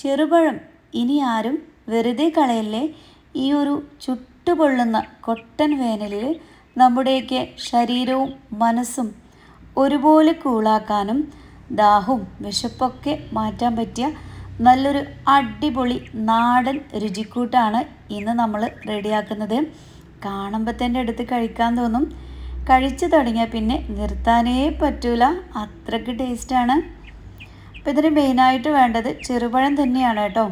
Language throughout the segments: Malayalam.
ചെറുപഴം ഇനി ആരും വെറുതെ കളയല്ലേ. ഈ ഒരു ചുട്ടുപൊള്ളുന്ന കൊട്ടൻ വേനലിൽ നമ്മുടെയൊക്കെ ശരീരവും മനസ്സും ഒരുപോലെ കൂളാക്കാനും ദാഹവും വിശപ്പൊക്കെ മാറ്റാൻ പറ്റിയ നല്ലൊരു അടിപൊളി നാടൻ രുചിക്കൂട്ടാണ് ഇന്ന് നമ്മൾ റെഡിയാക്കുന്നത്. കാണുമ്പോൾ തന്നെ എടുത്ത് കഴിക്കാൻ തോന്നും. കഴിച്ചു തുടങ്ങിയാൽ പിന്നെ നിർത്താനേ പറ്റൂല, അത്രയ്ക്ക് ടേസ്റ്റാണ്. അപ്പോൾ ഇതിന് മെയിനായിട്ട് വേണ്ടത് ചെറുപഴം തന്നെയാണ് കേട്ടോ.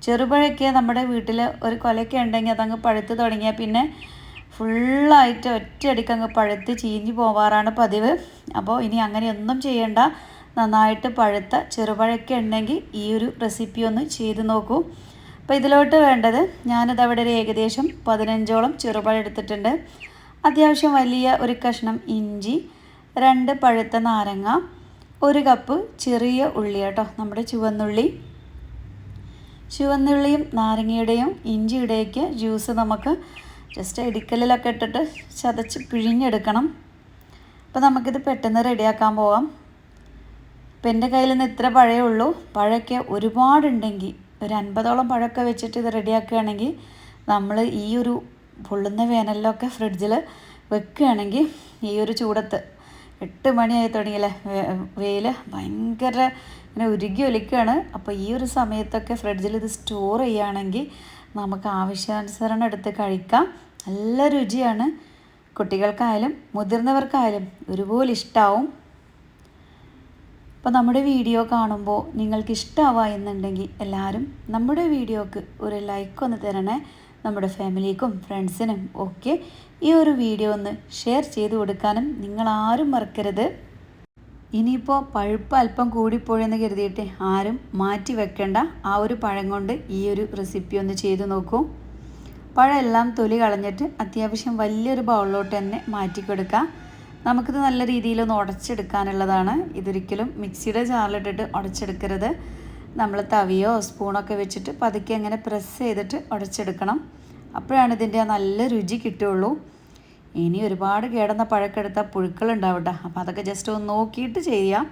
ചെറുപഴമൊക്കെ നമ്മുടെ വീട്ടിൽ ഒരു കൊലയൊക്കെ ഉണ്ടെങ്കിൽ അതങ്ങ് പഴുത്ത് തുടങ്ങിയാൽ പിന്നെ ഫുള്ളായിട്ട് ഒറ്റയടിക്ക് അങ്ങ് പഴുത്ത് ചീഞ്ഞ് പോവാറാണ് പതിവ്. അപ്പോൾ ഇനി അങ്ങനെയൊന്നും ചെയ്യണ്ട. നന്നായിട്ട് പഴുത്ത ചെറുപഴമൊക്കെ ഉണ്ടെങ്കിൽ ഈ ഒരു റെസിപ്പി ഒന്ന് ചെയ്ത് നോക്കൂ. അപ്പോൾ ഇതിലോട്ട് വേണ്ടത്, ഞാനിതവിടെ ഒരു ഏകദേശം 15ഓളം ചെറുപഴം എടുത്തിട്ടുണ്ട്. അത്യാവശ്യം വലിയ ഒരു കഷ്ണം ഇഞ്ചി, 2 പഴുത്ത നാരങ്ങ, 1 കപ്പ് ചെറിയ ഉള്ളി കേട്ടോ, നമ്മുടെ ചുവന്നുള്ളിയും നാരങ്ങയുടെയും ഇഞ്ചിയുടെയൊക്കെ ജ്യൂസ് നമുക്ക് ജസ്റ്റ് ഇടിക്കലിലൊക്കെ ഇട്ടിട്ട് ചതച്ച് പിഴിഞ്ഞെടുക്കണം. അപ്പോൾ നമുക്കിത് പെട്ടെന്ന് റെഡിയാക്കാൻ പോകാം. ഇപ്പം എൻ്റെ കയ്യിൽ നിന്ന് ഇത്ര പഴമേ ഉള്ളൂ. പഴമൊക്കെ ഒരുപാടുണ്ടെങ്കിൽ ഒരു 50ഓളം പഴമൊക്കെ വെച്ചിട്ട് ഇത് റെഡിയാക്കുകയാണെങ്കിൽ നമ്മൾ ഈ ഒരു പൊള്ളുന്ന വേനലിലൊക്കെ ഫ്രിഡ്ജിൽ വെക്കുകയാണെങ്കിൽ ഈ ഒരു ചൂടത്ത് 8 മണിയായി തുടങ്ങിയില്ലേ, വെയിൽ ഭയങ്കര ഇങ്ങനെ ഉരുകി ഒലിക്കുകയാണ്. അപ്പോൾ ഈ ഒരു സമയത്തൊക്കെ ഫ്രിഡ്ജിൽ ഇത് സ്റ്റോർ ചെയ്യുകയാണെങ്കിൽ നമുക്ക് ആവശ്യാനുസരണം എടുത്ത് കഴിക്കാം. നല്ല രുചിയാണ്. കുട്ടികൾക്കായാലും മുതിർന്നവർക്കായാലും ഒരുപോലെ ഇഷ്ടമാവും. അപ്പോൾ നമ്മുടെ വീഡിയോ കാണുമ്പോൾ നിങ്ങൾക്ക് ഇഷ്ടമാവുക എന്നുണ്ടെങ്കിൽ എല്ലാവരും നമ്മുടെ വീഡിയോക്ക് ഒരു ലൈക്ക് ഒന്ന് തരണേ. നമ്മുടെ ഫാമിലിക്കും ഫ്രണ്ട്സിനും ഒക്കെ ഈ ഒരു വീഡിയോ ഒന്ന് ഷെയർ ചെയ്ത് കൊടുക്കാനും നിങ്ങളാരും മറക്കരുത്. ഇനിയിപ്പോൾ പഴുപ്പ് അല്പം കൂടിപ്പോയെന്ന് കരുതിയിട്ട് ആരും മാറ്റി വെക്കേണ്ട. ആ ഒരു പഴം കൊണ്ട് ഈ ഒരു റെസിപ്പി ഒന്ന് ചെയ്ത് നോക്കൂ. പഴം എല്ലാം തൊലി കളഞ്ഞിട്ട് അത്യാവശ്യം വലിയൊരു ബൗളിലോട്ട് തന്നെ മാറ്റി കൊടുക്കാം. നമുക്കിത് നല്ല രീതിയിലൊന്ന് ഉടച്ചെടുക്കാനുള്ളതാണ്. ഇതൊരിക്കലും മിക്സിയുടെ ജാറിലിട്ടിട്ട് ഉടച്ചെടുക്കരുത്. നമ്മൾ തവിയോ സ്പൂണൊക്കെ വെച്ചിട്ട് പതുക്കെ അങ്ങനെ പ്രസ് ചെയ്തിട്ട് ഉടച്ചെടുക്കണം. അപ്പോഴാണ് ഇതിൻ്റെ നല്ല രുചി കിട്ടുകയുള്ളൂ. ഇനി ഒരുപാട് കേടുന്ന പഴമൊക്കെ എടുത്താൽ പുഴുക്കളുണ്ടാവട്ടെ. അപ്പോൾ അതൊക്കെ ജസ്റ്റ് ഒന്ന് നോക്കിയിട്ട് ചെയ്യാം.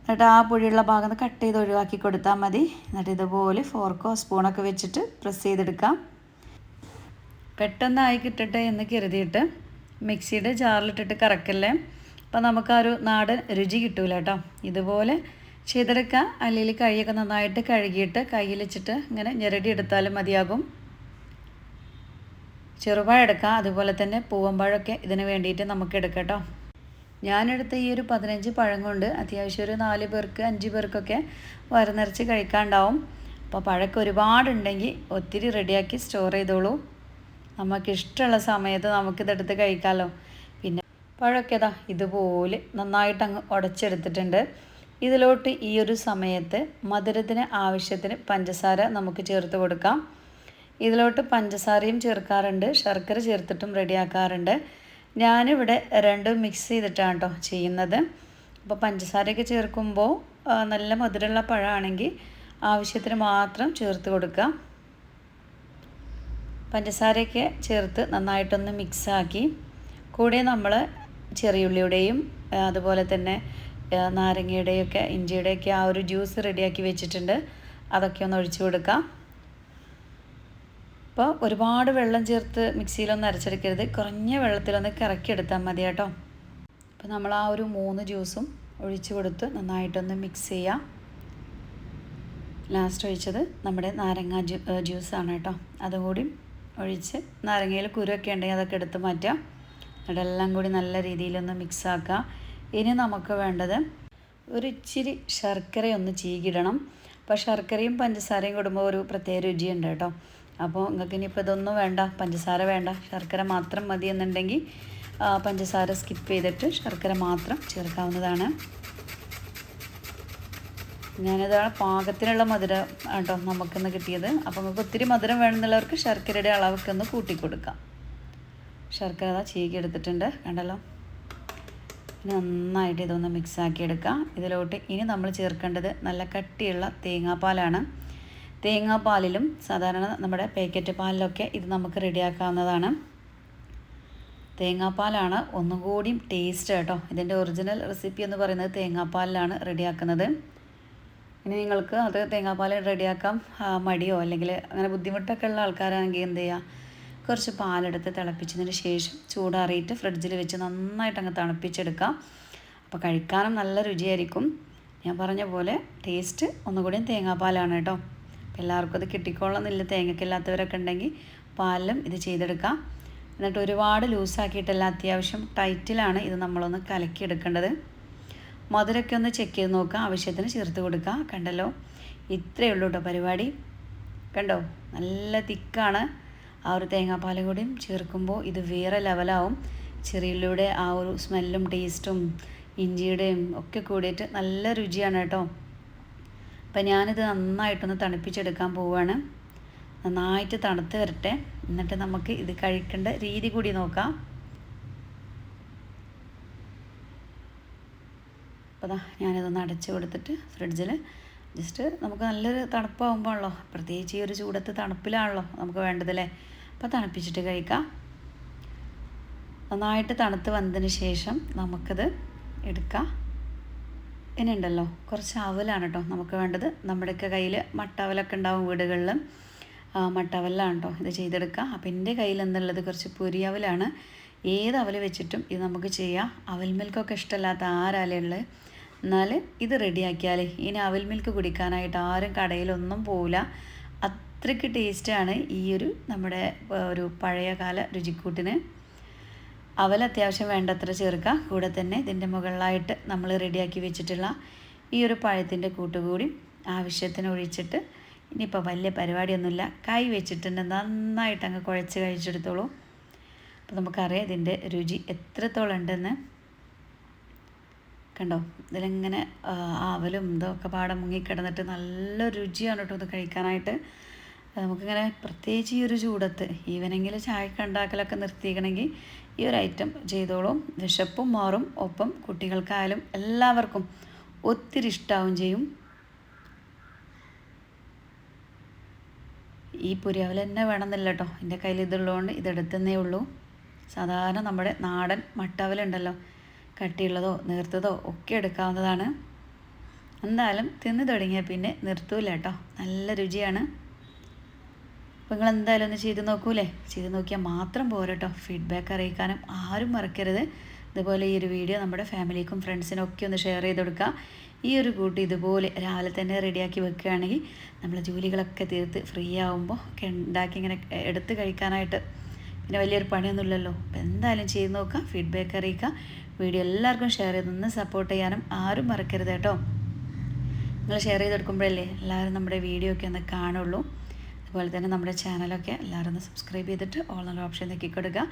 എന്നിട്ട് ആ പുഴിയുള്ള ഭാഗം കട്ട് ചെയ്ത് ഒഴിവാക്കി കൊടുത്താൽ മതി. എന്നിട്ട് ഇതുപോലെ ഫോർക്കോ സ്പൂണൊക്കെ വെച്ചിട്ട് പ്രസ് ചെയ്തെടുക്കാം. പെട്ടെന്നായി കിട്ടട്ടെ എന്ന് കരുതിയിട്ട് മിക്സിയുടെ ജാറിലിട്ടിട്ട് കറക്കല്ലേ. അപ്പോൾ നമുക്ക് ആ ഒരു നാടൻ രുചി കിട്ടൂല കേട്ടോ. ഇതുപോലെ ചെയ്തെടുക്കുക. അല്ലെങ്കിൽ കൈയൊക്കെ നന്നായിട്ട് കഴുകിയിട്ട് കയ്യിൽ വെച്ചിട്ട് ഇങ്ങനെ ഞെരടി എടുത്താലും മതിയാകും. ചെറുപഴം എടുക്കാം, അതുപോലെ തന്നെ പൂവമ്പഴമൊക്കെ ഇതിന് വേണ്ടിയിട്ട് നമുക്ക് എടുക്കാം കേട്ടോ. ഞാനെടുത്ത ഈ ഒരു 15 പഴം കൊണ്ട് അത്യാവശ്യം ഒരു 4 പേർക്ക് 5 പേർക്കൊക്കെ വയറ് നിറച്ച് കഴിക്കാനുണ്ടാവും. അപ്പോൾ പഴമൊക്കെ ഒരുപാടുണ്ടെങ്കിൽ ഒത്തിരി റെഡിയാക്കി സ്റ്റോർ ചെയ്തോളൂ. നമുക്കിഷ്ടമുള്ള സമയത്ത് നമുക്കിതെടുത്ത് കഴിക്കാമല്ലോ. പിന്നെ പഴമൊക്കെ ഇതുപോലെ നന്നായിട്ട് അങ്ങ് ഉടച്ചെടുത്തിട്ടുണ്ട്. ഇതിലോട്ട് ഈ ഒരു സമയത്ത് മധുരത്തിന് ആവശ്യത്തിന് പഞ്ചസാര നമുക്ക് ചേർത്ത് കൊടുക്കാം. ഇതിലോട്ട് പഞ്ചസാരയും ചേർക്കാറുണ്ട്, ശർക്കര ചേർത്തിട്ടും റെഡിയാക്കാറുണ്ട്. ഞാനിവിടെ രണ്ടും മിക്സ് ചെയ്തിട്ടാണ് കേട്ടോ ചെയ്യുന്നത്. അപ്പോൾ പഞ്ചസാരയൊക്കെ ചേർക്കുമ്പോൾ നല്ല മധുരമുള്ള പഴമാണെങ്കിൽ ആവശ്യത്തിന് മാത്രം ചേർത്ത് കൊടുക്കുക. പഞ്ചസാരയൊക്കെ ചേർത്ത് നന്നായിട്ടൊന്ന് മിക്സാക്കി കൂടെ നമ്മൾ ചെറിയുള്ളിയുടെയും അതുപോലെ തന്നെ നാരങ്ങയുടെയൊക്കെ ഇഞ്ചിയുടെയൊക്കെ ആ ഒരു ജ്യൂസ് റെഡിയാക്കി വെച്ചിട്ടുണ്ട്. അതൊക്കെ ഒന്ന് ഒഴിച്ചു കൊടുക്കാം. അപ്പോൾ ഒരുപാട് വെള്ളം ചേർത്ത് മിക്സിയിലൊന്നും അരച്ചെടുക്കരുത്. കുറഞ്ഞ വെള്ളത്തിലൊന്ന് കറക്കിയെടുത്താൽ മതി കേട്ടോ. അപ്പോൾ നമ്മൾ ആ ഒരു 3 ജ്യൂസും ഒഴിച്ചു കൊടുത്ത് നന്നായിട്ടൊന്ന് മിക്സ് ചെയ്യാം. ലാസ്റ്റ് ഒഴിച്ചത് നമ്മുടെ നാരങ്ങ ജ്യൂസാണ് കേട്ടോ. അതുകൂടി ഒഴിച്ച് നാരങ്ങയിൽ കുരുവൊക്കെ ഉണ്ടെങ്കിൽ അതൊക്കെ എടുത്ത് മാറ്റാം. അതെല്ലാം കൂടി നല്ല രീതിയിലൊന്ന് മിക്സാക്കുക. ഇനി നമുക്ക് വേണ്ടത് ഒരു ഇച്ചിരി ശർക്കരയൊന്ന് ചീകിടണം. അപ്പോൾ ശർക്കരയും പഞ്ചസാരയും കൂടുമ്പോൾ ഒരു പ്രത്യേക രുചിയുണ്ട് കേട്ടോ. അപ്പോൾ നിങ്ങൾക്ക് ഇനിയിപ്പോൾ ഇതൊന്നും വേണ്ട, പഞ്ചസാര വേണ്ട, ശർക്കര മാത്രം മതി എന്നുണ്ടെങ്കിൽ പഞ്ചസാര സ്കിപ്പ് ചെയ്തിട്ട് ശർക്കര മാത്രം ചേർക്കാവുന്നതാണ്. ഞാനിതാണ് പാകത്തിനുള്ള മധുരം കേട്ടോ നമുക്കിന്ന് കിട്ടിയത്. അപ്പോൾ നമുക്ക് ഒത്തിരി മധുരം വേണമെന്നുള്ളവർക്ക് ശർക്കരയുടെ അളവൊക്കെ ഒന്ന് കൂട്ടി കൊടുക്കാം. ശർക്കര ചീകി എടുത്തിട്ടുണ്ട്, കണ്ടല്ലോ. ഇനി നന്നായിട്ട് ഇതൊന്ന് മിക്സാക്കി എടുക്കാം. ഇതിലോട്ട് ഇനി നമ്മൾ ചേർക്കേണ്ടത് നല്ല കട്ടിയുള്ള തേങ്ങാപ്പാലാണ്. തേങ്ങാപ്പാലിലും സാധാരണ നമ്മുടെ പാക്കറ്റ് പാലിലൊക്കെ ഇത് നമുക്ക് റെഡിയാക്കാവുന്നതാണ്. തേങ്ങാപ്പാലാണ് ഒന്നും കൂടി ടേസ്റ്റ് കേട്ടോ. ഇതിൻ്റെ ഒറിജിനൽ റെസിപ്പി എന്ന് പറയുന്നത് തേങ്ങാപ്പാലിലാണ് റെഡിയാക്കുന്നത്. ഇനി നിങ്ങൾക്ക് അത് തേങ്ങാപ്പാൽ റെഡിയാക്കാം മടിയോ അല്ലെങ്കിൽ അങ്ങനെ ബുദ്ധിമുട്ടൊക്കെ ഉള്ള ആൾക്കാരാണെങ്കിൽ എന്ത് ചെയ്യുക, കുറച്ച് പാലെടുത്ത് തിളപ്പിച്ചതിന് ശേഷം ചൂടാറിയിട്ട് ഫ്രിഡ്ജിൽ വെച്ച് നന്നായിട്ട് അങ്ങ് തണുപ്പിച്ചെടുക്കാം. അപ്പോൾ കഴിക്കാനും നല്ല രുചിയായിരിക്കും. ഞാൻ പറഞ്ഞ പോലെ ടേസ്റ്റ് ഒന്നുകൂടിയും തേങ്ങാപ്പാലാണ് കേട്ടോ. അപ്പോൾ എല്ലാവർക്കും അത് കിട്ടിക്കോളണമെന്നില്ല, തേങ്ങയ്ക്കില്ലാത്തവരൊക്കെ ഉണ്ടെങ്കിൽ പാലിലും ഇത് ചെയ്തെടുക്കാം. എന്നിട്ട് ഒരുപാട് ലൂസാക്കിയിട്ടല്ല, അത്യാവശ്യം ടൈറ്റിലാണ് ഇത് നമ്മളൊന്ന് കലക്കിയെടുക്കേണ്ടത്. മധുരമൊക്കെ ഒന്ന് ചെക്ക് ചെയ്ത് നോക്കുക, ആവശ്യത്തിന് ചേർത്ത് കൊടുക്കുക. കണ്ടല്ലോ, ഇത്രയേ ഉള്ളൂ കേട്ടോ പരിപാടി. കണ്ടോ, നല്ല തിക്കാണ്. ആ ഒരു തേങ്ങാപ്പാലും കൂടിയും ചേർക്കുമ്പോൾ ഇത് വേറെ ലെവലാവും. ചെറിയുള്ളിയുടെ ആ ഒരു സ്മെല്ലും ടേസ്റ്റും ഇഞ്ചിയുടെയും ഒക്കെ കൂടിയിട്ട് നല്ല രുചിയാണ് കേട്ടോ. അപ്പം ഞാനിത് നന്നായിട്ടൊന്ന് തണുപ്പിച്ചെടുക്കാൻ പോവുകയാണ്. നന്നായിട്ട് തണുത്ത് വരട്ടെ, എന്നിട്ട് നമുക്ക് ഇത് കഴിക്കേണ്ട രീതി കൂടി നോക്കാം. അപ്പോൾ ഞാനിതൊന്ന് അടച്ച് കൊടുത്തിട്ട് ഫ്രിഡ്ജിൽ ജസ്റ്റ് നമുക്ക് നല്ലൊരു തണുപ്പാകുമ്പോഴാണല്ലോ, പ്രത്യേകിച്ച് ഈ ഒരു ചൂടത്ത് തണുപ്പിലാണല്ലോ നമുക്ക് വേണ്ടതല്ലേ. അപ്പോൾ തണുപ്പിച്ചിട്ട് കഴിക്കാം. നന്നായിട്ട് തണുത്ത് വന്നതിന് ശേഷം നമുക്കത് എടുക്കാം. ഇനി ഉണ്ടല്ലോ, കുറച്ച് അവലാണ് കേട്ടോ നമുക്ക് വേണ്ടത്. നമ്മുടെയൊക്കെ കയ്യിൽ മട്ടവലൊക്കെ ഉണ്ടാവും വീടുകളിൽ, മട്ടവലാണ് കേട്ടോ ഇത് ചെയ്തെടുക്കുക. അപ്പോൾ എൻ്റെ കയ്യിൽ എന്നുള്ളത് കുറച്ച് പൊരിയവലാണ്. ഏത് അവൽ വെച്ചിട്ടും ഇത് നമുക്ക് ചെയ്യാം. അവൽ മിൽക്കൊക്കെ ഇഷ്ടമല്ലാത്ത ആരാലുള്ളത്, എന്നാൽ ഇത് റെഡിയാക്കിയാൽ ഇനി അവൽ മിൽക്ക് കുടിക്കാനായിട്ട് ആരും കടയിലൊന്നും പോവില്ല. അത്രയ്ക്ക് ടേസ്റ്റാണ് ഈ ഒരു നമ്മുടെ ഒരു പഴയകാല രുചിക്കൂട്ടിന്. അവൽ അത്യാവശ്യം വേണ്ടത്ര ചേർക്കുക. കൂടെ തന്നെ ഇതിൻ്റെ മുകളിലായിട്ട് നമ്മൾ റെഡിയാക്കി വെച്ചിട്ടുള്ള ഈ ഒരു പഴത്തിൻ്റെ കൂട്ടുകൂടി ആവശ്യത്തിന് ഒഴിച്ചിട്ട്, ഇനിയിപ്പോൾ വലിയ പരിപാടിയൊന്നുമില്ല, കൈ വെച്ചിട്ടുണ്ട് നന്നായിട്ട് അങ്ങ് കുഴച്ച് കഴിച്ചെടുത്തോളൂ. അപ്പോൾ നമുക്കറിയാം ഇതിൻ്റെ രുചി എത്രത്തോളം ഉണ്ടെന്ന്. കണ്ടോ, ഇതിലിങ്ങനെ അവലും ഇതൊക്കെ പാടെ മുങ്ങിക്കിടന്നിട്ട് നല്ല രുചിയാണ് കേട്ടോ ഇത് കഴിക്കാനായിട്ട്. നമുക്കിങ്ങനെ പ്രത്യേകിച്ച് ഈ ഒരു ചൂടത്ത് ഈവനെങ്കിൽ ചായക്ക് ഉണ്ടാക്കലൊക്കെ നിർത്തിക്കണമെങ്കിൽ ഈ ഒരു ഐറ്റം ചെയ്തോളും. വിശപ്പും മാറും, ഒപ്പം കുട്ടികൾക്കായാലും എല്ലാവർക്കും ഒത്തിരി ഇഷ്ടമാവും ചെയ്യും. ഈ പൊരിയവൽ തന്നെ വേണമെന്നില്ല കേട്ടോ, എൻ്റെ കയ്യിൽ ഇതുള്ളതുകൊണ്ട് ഇതെടുത്തന്നേ ഉള്ളൂ. സാധാരണ നമ്മുടെ നാടൻ മട്ടവലുണ്ടല്ലോ, കട്ടിയുള്ളതോ നേർത്തതോ ഒക്കെ എടുക്കാവുന്നതാണ്. എന്തായാലും തിന്നു തുടങ്ങിയാൽ പിന്നെ നിർത്തൂല കേട്ടോ, നല്ല രുചിയാണ്. അപ്പോൾ നിങ്ങൾ എന്തായാലും ഒന്ന് ചെയ്ത് നോക്കൂലേ. ചെയ്ത് നോക്കിയാൽ മാത്രം പോരട്ടോ, ഫീഡ്ബാക്ക് അറിയിക്കാനും ആരും മറക്കരുത്. ഇതുപോലെ ഈ ഒരു വീഡിയോ നമ്മുടെ ഫാമിലിക്കും ഫ്രണ്ട്സിനും ഒക്കെ ഒന്ന് ഷെയർ ചെയ്ത് കൊടുക്കുക. ഈ ഒരു കൂട്ടി ഇതുപോലെ രാവിലെ തന്നെ റെഡിയാക്കി വെക്കുകയാണെങ്കിൽ നമ്മൾ ജോലികളൊക്കെ തീർത്ത് ഫ്രീ ആകുമ്പോൾ ഒക്കെ ഉണ്ടാക്കി ഇങ്ങനെ എടുത്ത് കഴിക്കാനായിട്ട് പിന്നെ വലിയൊരു പണിയൊന്നുമില്ലല്ലോ. അപ്പോൾ എന്തായാലും ചെയ്ത് നോക്കുക, ഫീഡ്ബാക്ക് അറിയിക്കുക. വീഡിയോ എല്ലാവർക്കും ഷെയർ ചെയ്തൊന്ന് സപ്പോർട്ട് ചെയ്യാനും ആരും മറക്കരുത് കേട്ടോ. നിങ്ങൾ ഷെയർ ചെയ്തെടുക്കുമ്പോഴല്ലേ എല്ലാവരും നമ്മുടെ വീഡിയോ ഒക്കെ ഒന്ന് കാണുള്ളൂ. അതുപോലെ തന്നെ നമ്മുടെ ചാനലൊക്കെ എല്ലാവരും ഒന്ന് സബ്സ്ക്രൈബ് ചെയ്തിട്ട് ഓൾ എന്നുള്ള ഓപ്ഷൻ നോക്കി കൊടുക്കുക.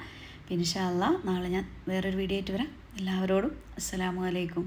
പിന്നെ ഇൻഷാ അല്ലാഹ് നാളെ ഞാൻ വേറൊരു വീഡിയോ ആയിട്ട് വരാം. എല്ലാവരോടും അസ്സലാമു അലൈക്കും.